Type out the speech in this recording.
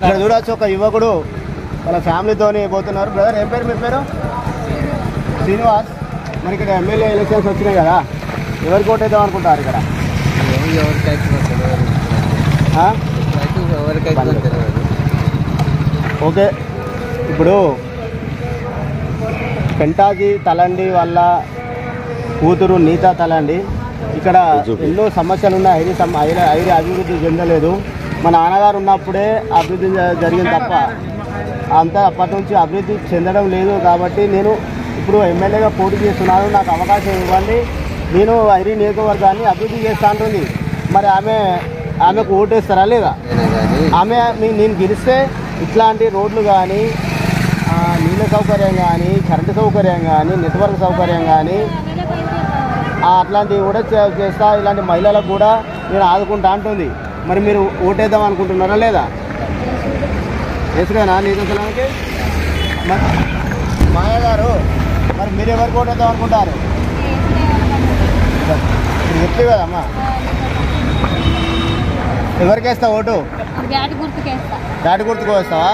ఇక్కడ చూడవచ్చు ఒక యువకుడు వాళ్ళ ఫ్యామిలీతోని పోతున్నారు. బ్రదర్ ఏం పేరు మీ పేరు? శ్రీనివాస్. మరి ఇక్కడ ఎమ్మెల్యే ఎలక్షన్స్ వచ్చినాయి కదా, ఎవరికి ఓటేద్దాం అనుకుంటారు ఇక్కడ? ఓకే, ఇప్పుడు పెంటాజీ తలండి వాళ్ళ కూతురు నీతా తలండి ఇక్కడ ఎన్నో సమస్యలు ఉన్నాయి. ఐరి అభివృద్ధి చెందలేదు. మా నాన్నగారు ఉన్నప్పుడే అభివృద్ధి జరిగింది తప్ప అంతా అప్పటి నుంచి అభివృద్ధి చెందడం లేదు. కాబట్టి నేను ఇప్పుడు ఎమ్మెల్యేగా పోటీ చేస్తున్నాను, నాకు అవకాశం ఇవ్వండి, నేను ఐరి నియోజకవర్గాన్ని అభివృద్ధి చేస్తా అంటుంది. మరి ఆమెకు ఓటేస్తారా లేదా? నేను గెలిస్తే ఇట్లాంటి రోడ్లు కానీ, నీళ్ళ సౌకర్యం కానీ, కరెంటు సౌకర్యం కానీ, నెట్వర్క్ సౌకర్యం కానీ అట్లాంటివి కూడా చేస్తా. ఇలాంటి మహిళలకు కూడా నేను ఆదుకుంటా అంటుంది. మరి మీరు ఓటేద్దాం అనుకుంటున్నారా లేదా? వేసుకున్నా నీకు మాయ గారు, మరి మీరు ఎవరికి ఓటేద్దాం అనుకుంటారు? చెప్తే కదమ్మా, ఎవరికి వేస్తావు ఓటు? బ్యాట్ గుర్తుకు వేస్తావా?